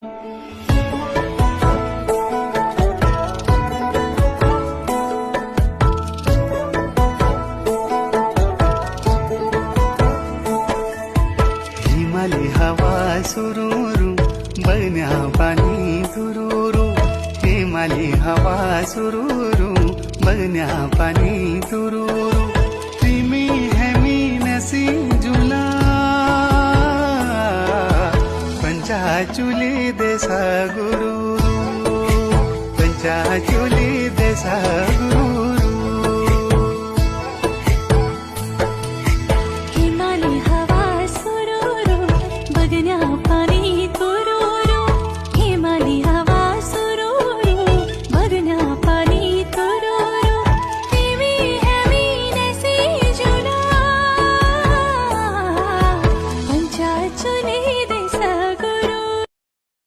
हिमाली हवा सुरूरू बन्या पाणी तुरुरू, हिमाली हवा सुरूरू बन्या पाणी तुरुरू, तिमी हेमी नसी जुला पंचाचुली देसा गुरु, पंचाचुली देसा गुरु।